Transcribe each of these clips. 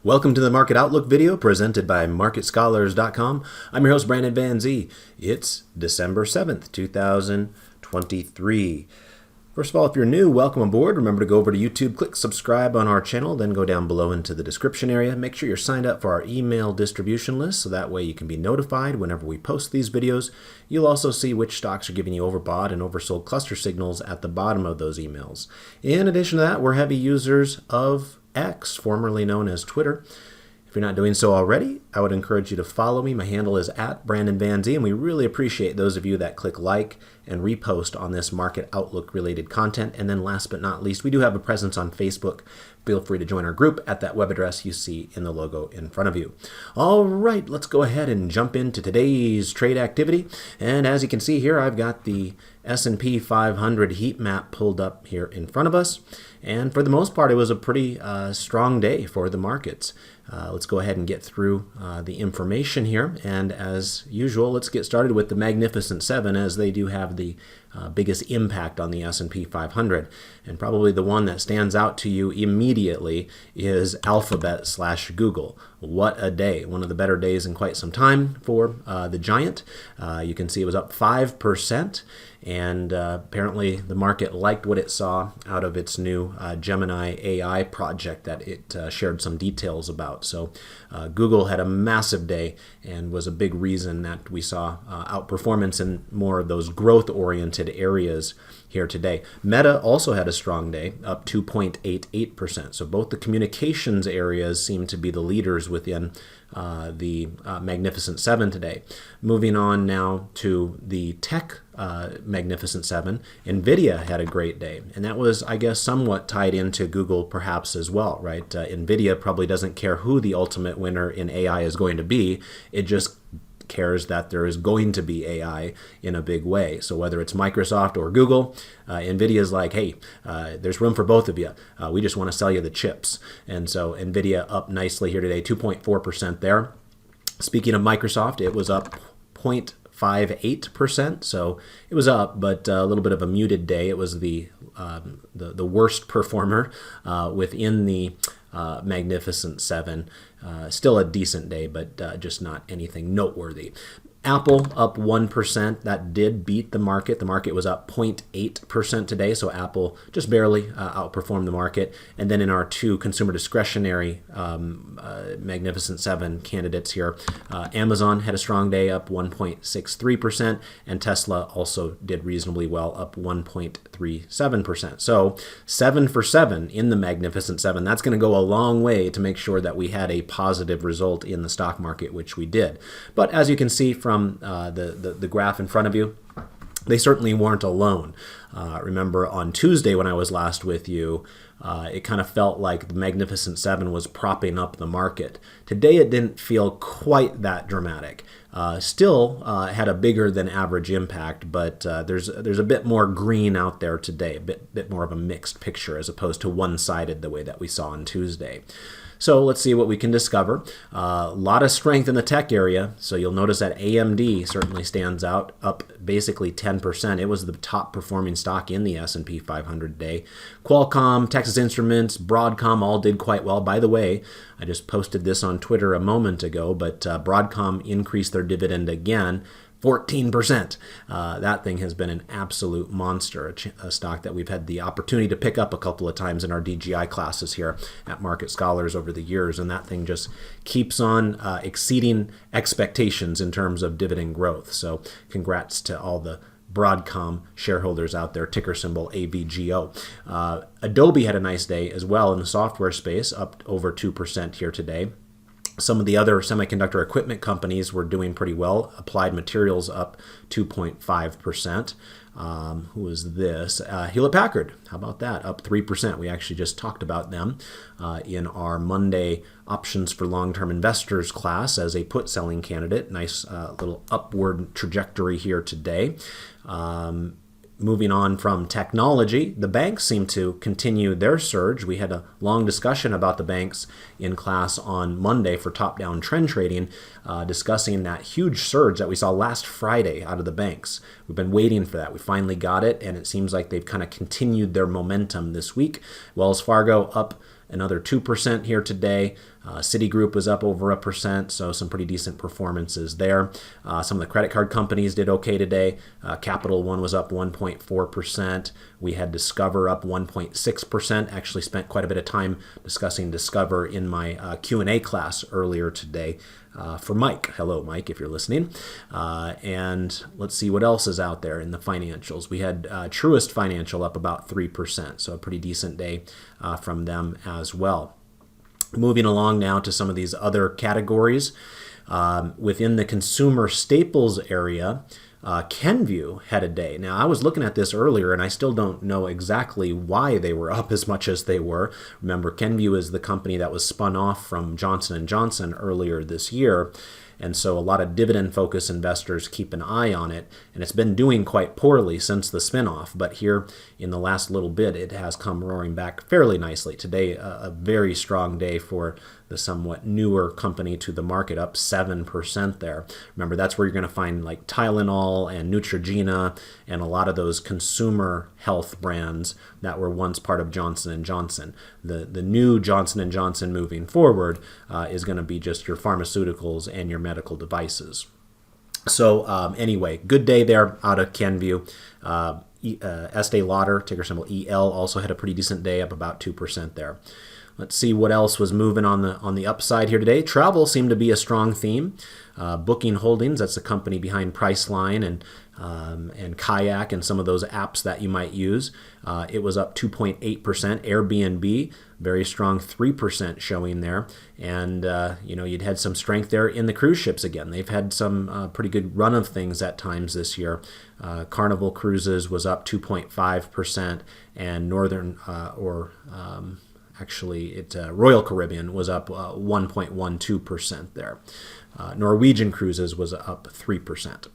Welcome to the Market Outlook video presented by MarketScholars.com. I'm your host, Brandon Van Zee. It's December 7th, 2023. First of all, if you're new, welcome aboard. Remember to go over to YouTube, click subscribe on our channel, then go down below into the description area. Make sure you're signed up for our email distribution list so that way you can be notified whenever we post these videos. You'll also see which stocks are giving you overbought and oversold cluster signals at the bottom of those emails. In addition to that, we're heavy users of X, formerly known as Twitter. If you're not doing so already, I would encourage you to follow me. My handle is @BrandonVanZee, and we really appreciate those of you that click like and repost on this Market Outlook related content. And then last but not least, we do have a presence on Facebook. Feel free to join our group at that web address you see in the logo in front of you. All right, let's go ahead and jump into today's trade activity. And as you can see here, I've got the S&P 500 heat map pulled up here in front of us. And for the most part, it was a pretty strong day for the markets. Let's go ahead and get through the information here. And as usual, let's get started with the Magnificent Seven, as they do have the biggest impact on the S&P 500. And probably the one that stands out to you immediately is Alphabet/Google. What a day. One of the better days in quite some time for the giant. You can see it was up 5%. And apparently the market liked what it saw out of its new Gemini AI project that it shared some details about. So Google had a massive day and was a big reason that we saw outperformance in more of those growth-oriented areas here today. Meta also had a strong day, up 2.88%. So both the communications areas seem to be the leaders within the Magnificent Seven today. Moving on now to the tech Magnificent Seven, NVIDIA had a great day. And that was, I guess, somewhat tied into Google perhaps as well, right? NVIDIA probably doesn't care who the ultimate winner in AI is going to be. It just cares that there is going to be AI in a big way. So whether it's Microsoft or Google, NVIDIA is like, hey, there's room for both of you. We just want to sell you the chips. And so NVIDIA up nicely here today, 2.4% there. Speaking of Microsoft, it was up 0.58%, so it was up, but a little bit of a muted day. It was the worst performer within the Magnificent Seven. Still a decent day, but just not anything noteworthy. Apple up 1%. That did beat the market. The market was up 0.8% today, so Apple just barely outperformed the market. And then in our two consumer discretionary Magnificent Seven candidates here, Amazon had a strong day, up 1.63%, and Tesla also did reasonably well, up 1.37%. So 7 for 7 in the Magnificent Seven. That's going to go a long way to make sure that we had a positive result in the stock market, which we did. But as you can see from the graph in front of you, they certainly weren't alone. Remember on Tuesday when I was last with you, it kind of felt like the Magnificent Seven was propping up the market. Today it didn't feel quite that dramatic. Still had a bigger than average impact, but there's a bit more green out there today, a bit more of a mixed picture as opposed to one-sided the way that we saw on Tuesday. So let's see what we can discover. A lot of strength in the tech area. So you'll notice that AMD certainly stands out, up basically 10%. It was the top performing stock in the S&P 500 day. Qualcomm, Texas Instruments, Broadcom all did quite well. By the way, I just posted this on Twitter a moment ago, but Broadcom increased their dividend again. 14%. That thing has been an absolute monster, a stock that we've had the opportunity to pick up a couple of times in our DGI classes here at Market Scholars over the years, and that thing just keeps on exceeding expectations in terms of dividend growth. So congrats to all the Broadcom shareholders out there, ticker symbol ABGO. Adobe had a nice day as well in the software space, up over 2% here today. Some of the other semiconductor equipment companies were doing pretty well. Applied Materials up 2.5%. Who is this? Hewlett-Packard. How about that? Up 3%. We actually just talked about them in our Monday Options for Long-Term Investors class as a put selling candidate. Nice little upward trajectory here today. Moving on from technology, the banks seem to continue their surge. We had a long discussion about the banks in class on Monday for top-down trend trading, discussing that huge surge that we saw last Friday out of the banks. We've been waiting for that. We finally got it, and it seems like they've kind of continued their momentum this week. Wells Fargo up another 2% here today. Citigroup was up over 1%, so some pretty decent performances there. Some of the credit card companies did okay today. Capital One was up 1.4%. We had Discover up 1.6%. Actually spent quite a bit of time discussing Discover in my Q&A class earlier today for Mike. Hello, Mike, if you're listening. And let's see what else is out there in the financials. We had Truist Financial up about 3%, so a pretty decent day from them as well. Moving along now to some of these other categories. Within the consumer staples area, Kenvue had a day. Now, I was looking at this earlier, and I still don't know exactly why they were up as much as they were. Remember, Kenvue is the company that was spun off from Johnson & Johnson earlier this year, and so a lot of dividend-focused investors keep an eye on it, and it's been doing quite poorly since the spinoff. But here in the last little bit, it has come roaring back fairly nicely. Today, a very strong day for the somewhat newer company to the market, up 7% there. Remember, that's where you're going to find like Tylenol and Neutrogena and a lot of those consumer health brands that were once part of Johnson & Johnson. The new Johnson & Johnson moving forward is going to be just your pharmaceuticals and your medical devices. So anyway, good day there out of Kenvue. Estee Lauder, ticker symbol EL, also had a pretty decent day, up about 2% there. Let's see what else was moving on the upside here today. Travel seemed to be a strong theme. Booking Holdings, that's the company behind Priceline and Kayak and some of those apps that you might use. It was up 2.8%. Airbnb, very strong 3% showing there. And, you'd had some strength there in the cruise ships again. They've had some pretty good run of things at times this year. Carnival Cruises was up 2.5%, and Royal Caribbean was up 1.12% there. Norwegian Cruises was up 3%.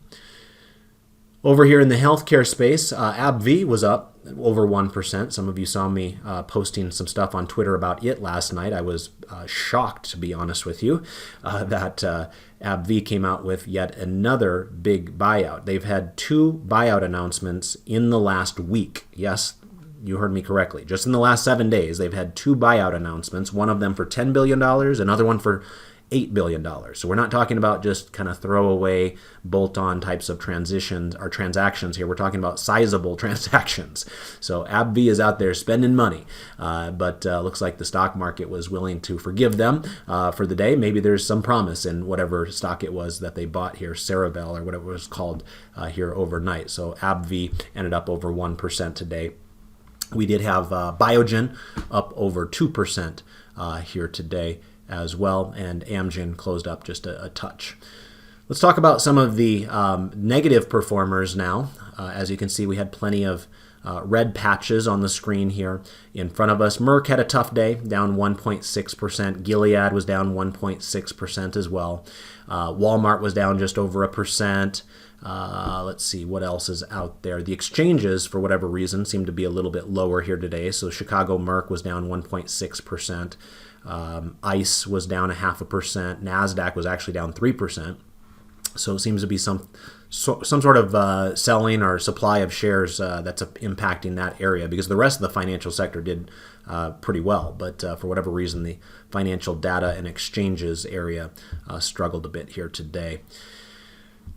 Over here in the healthcare space, AbbVie was up over 1%. Some of you saw me posting some stuff on Twitter about it last night. I was shocked, to be honest with you, that AbbVie came out with yet another big buyout. They've had 2 buyout announcements in the last week. Yes, you heard me correctly. Just in the last 7 days, they've had 2 buyout announcements, one of them for $10 billion, another one for $8 billion. So we're not talking about just kind of throwaway, bolt-on types of transactions here. We're talking about sizable transactions. So AbbVie is out there spending money, but looks like the stock market was willing to forgive them for the day. Maybe there's some promise in whatever stock it was that they bought here, Cerevel or whatever it was called here overnight. So AbbVie ended up over 1% today. We did have Biogen up over 2% here today as well, and Amgen closed up just a touch. Let's talk about some of the negative performers now. As you can see, we had plenty of red patches on the screen here in front of us. Merck had a tough day, down 1.6%. Gilead was down 1.6% as well. Walmart was down just over 1%. Let's see what else is out there. The exchanges, for whatever reason, seem to be a little bit lower here today. So Chicago Merck was down 1.6%. ICE was down 0.5%. NASDAQ was actually down 3%. So it seems to be some sort of selling or supply of shares that's impacting that area, because the rest of the financial sector did pretty well. But for whatever reason, the financial data and exchanges area struggled a bit here today.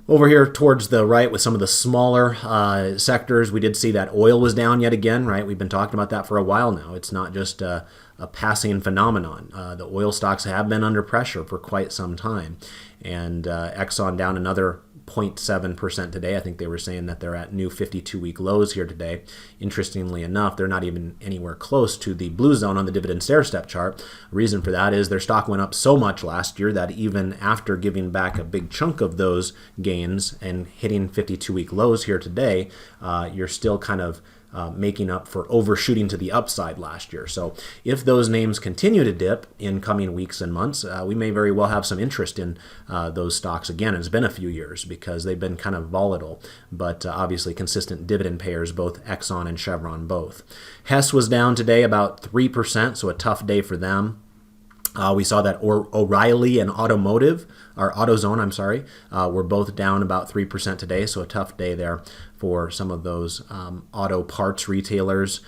Over here towards the right with some of the smaller sectors, we did see that oil was down yet again, right? We've been talking about that for a while now. It's not just a passing phenomenon. The oil stocks have been under pressure for quite some time. And Exxon down another 0.7% today. I think they were saying that they're at new 52-week lows here today. Interestingly enough, they're not even anywhere close to the blue zone on the dividend stair-step chart. Reason for that is their stock went up so much last year that even after giving back a big chunk of those gains and hitting 52-week lows here today, you're still kind of making up for overshooting to the upside last year. So if those names continue to dip in coming weeks and months, we may very well have some interest in those stocks again. It's been a few years because they've been kind of volatile, but obviously consistent dividend payers, both Exxon and Chevron both. Hess was down today about 3%, so a tough day for them. We saw that O'Reilly and AutoZone, were both down about 3% today, so a tough day there for some of those auto parts retailers.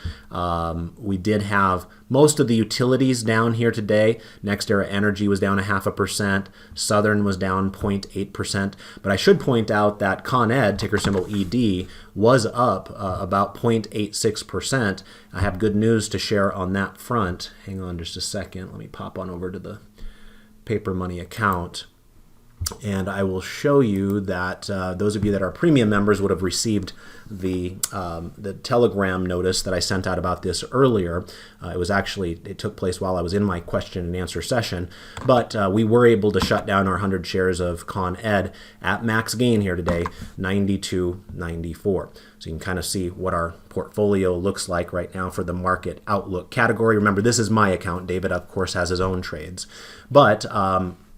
We did have most of the utilities down here today. NextEra Energy was down 0.5%. Southern was down 0.8%. But I should point out that Con Ed, ticker symbol ED, was up about 0.86%. I have good news to share on that front. Hang on just a second. Let me pop on over to the Paper Money account. And I will show you that those of you that are premium members would have received the Telegram notice that I sent out about this earlier. It took place while I was in my question and answer session, but we were able to shut down our 100 shares of Con Ed at max gain here today, 92.94. So you can kind of see what our portfolio looks like right now for the market outlook category. Remember, this is my account. David, of course, has his own trades, but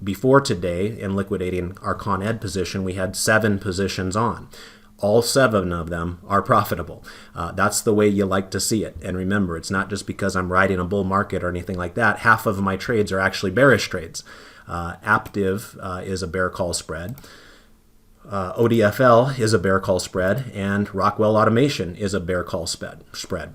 before today, in liquidating our Con Ed position, we had 7 positions on. All 7 of them are profitable. That's the way you like to see it. And remember, it's not just because I'm riding a bull market or anything like that. Half of my trades are actually bearish trades. Aptiv is a bear call spread. ODFL is a bear call spread. And Rockwell Automation is a bear call spread.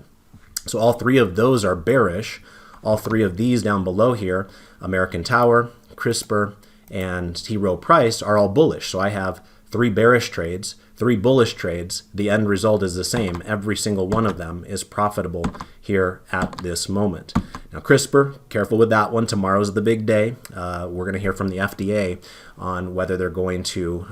So all 3 of those are bearish. All 3 of these down below here, American Tower, CRISPR, and T. Rowe Price, are all bullish. So I have 3 bearish trades, 3 bullish trades. The end result is the same. Every single one of them is profitable here at this moment. Now, CRISPR, careful with that one. Tomorrow's the big day. We're going to hear from the FDA on whether they're going to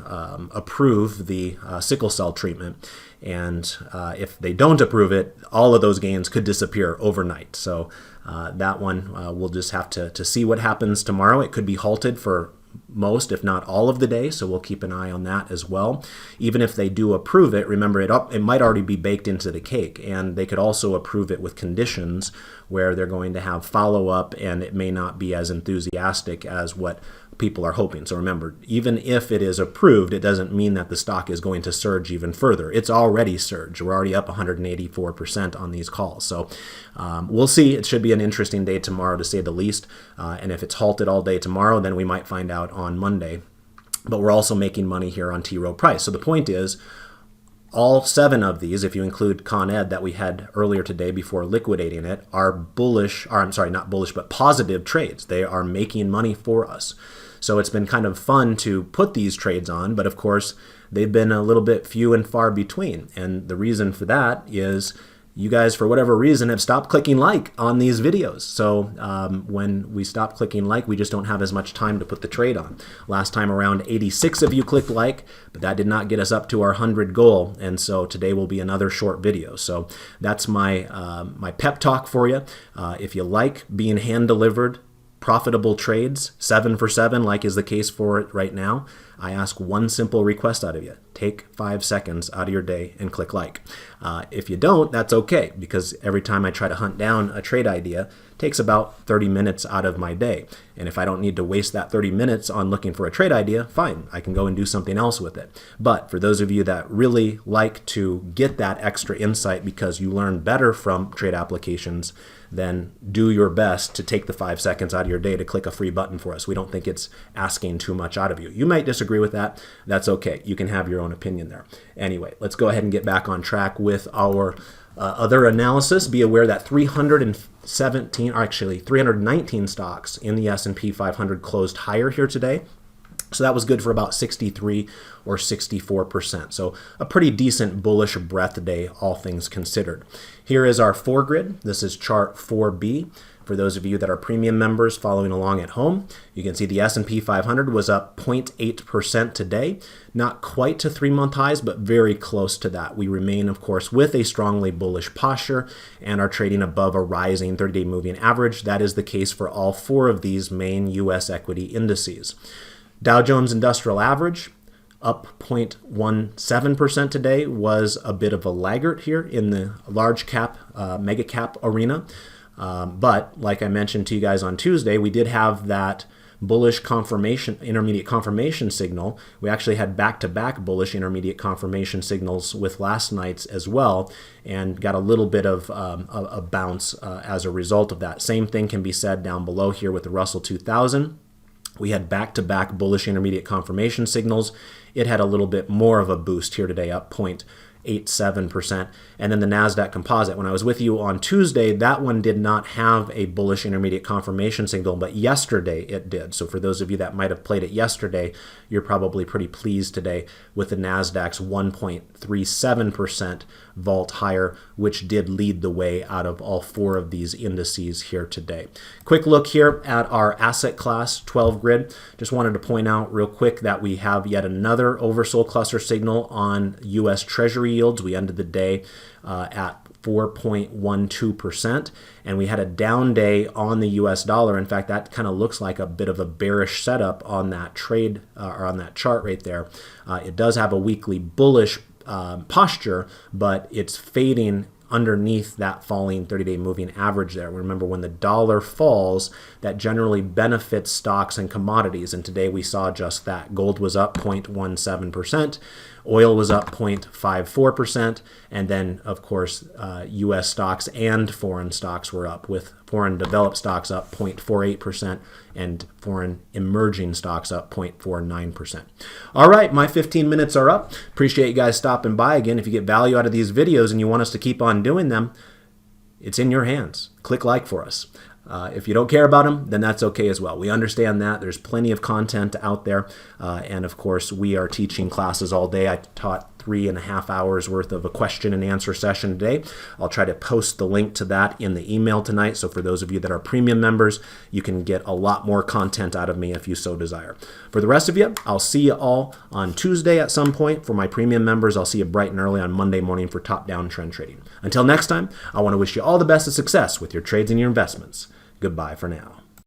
approve the sickle cell treatment. And if they don't approve it, all of those gains could disappear overnight. So that one, we'll just have to see what happens tomorrow. It could be halted for most, if not all of the day, so we'll keep an eye on that as well. Even if they do approve it, remember it might already be baked into the cake, and they could also approve it with conditions where they're going to have follow-up, and it may not be as enthusiastic as what people are hoping. So remember, even if it is approved, it doesn't mean that the stock is going to surge even further. It's already surged. We're already up 184% on these calls. So we'll see. It should be an interesting day tomorrow, to say the least. And if it's halted all day tomorrow, then we might find out on Monday. But we're also making money here on T. Rowe Price. So the point is, all 7 of these, if you include Con Ed that we had earlier today before liquidating it, are bullish, or I'm sorry, not bullish, but positive trades. They are making money for us. So it's been kind of fun to put these trades on, but of course, they've been a little bit few and far between. And the reason for that is you guys, for whatever reason, have stopped clicking like on these videos. So when we stop clicking like, we just don't have as much time to put the trade on. Last time around, 86 of you clicked like, but that did not get us up to our 100 goal. And so today will be another short video. So that's my pep talk for you. If you like being hand-delivered profitable trades, 7 for 7, like is the case for it right now, I ask one simple request out of you. Take 5 seconds out of your day and click like. If you don't, that's okay, because every time I try to hunt down a trade idea, it takes about 30 minutes out of my day. And if I don't need to waste that 30 minutes on looking for a trade idea, fine, I can go and do something else with it. But for those of you that really like to get that extra insight because you learn better from trade applications, then do your best to take the 5 seconds out of your day to click a free button for us. We don't think it's asking too much out of you. You might disagree with that. That's okay. You can have your own opinion there. Anyway, let's go ahead and get back on track with our other analysis. Be aware that 319 stocks in the S&P 500 closed higher here today. So that was good for about 63 or 64%. So a pretty decent bullish breadth day, all things considered. Here is our 4 grid. This is chart 4B. For those of you that are premium members following along at home, you can see the S&P 500 was up 0.8% today. Not quite to 3-month highs, but very close to that. We remain, of course, with a strongly bullish posture and are trading above a rising 30-day moving average. That is the case for all 4 of these main U.S. equity indices. Dow Jones Industrial Average, up 0.17% today, was a bit of a laggard here in the large cap, mega cap arena. But like I mentioned to you guys on Tuesday, we did have that bullish confirmation, intermediate confirmation signal. We actually had back-to-back bullish intermediate confirmation signals with last night's as well, and got a little bit of a bounce as a result of that. Same thing can be said down below here with the Russell 2000. We had back-to-back bullish intermediate confirmation signals. It had a little bit more of a boost here today, up 0.8%. 0.87%. And then the NASDAQ Composite. When I was with you on Tuesday, that one did not have a bullish intermediate confirmation signal, but yesterday it did. So for those of you that might have played it yesterday, you're probably pretty pleased today with the NASDAQ's 1.37% vault higher, which did lead the way out of all four of these indices here today. Quick look here at our asset class 12 grid. Just wanted to point out real quick that we have yet another oversold cluster signal on U.S. Treasury yields. We ended the day at 4.12%, and we had a down day on the US dollar. In fact, that kind of looks like a bit of a bearish setup on that trade or on that chart right there. It does have a weekly bullish posture, but it's fading underneath that falling 30-day moving average there. Remember, when the dollar falls, that generally benefits stocks and commodities, and today we saw just that. Gold was up 0.17%, oil was up 0.54%, and then, of course, U.S. stocks and foreign stocks were up, with foreign developed stocks up 0.48% and foreign emerging stocks up 0.49%. All right, my 15 minutes are up. Appreciate you guys stopping by. Again, if you get value out of these videos and you want us to keep on doing them, it's in your hands. Click like for us. If you don't care about them, then that's okay as well. We understand that. There's plenty of content out there. And of course, we are teaching classes all day. I taught 3.5 hours worth of a question and answer session today. I'll try to post the link to that in the email tonight. So for those of you that are premium members, you can get a lot more content out of me if you so desire. For the rest of you, I'll see you all on Tuesday at some point. For my premium members, I'll see you bright and early on Monday morning for top-down trend trading. Until next time, I want to wish you all the best of success with your trades and your investments. Goodbye for now.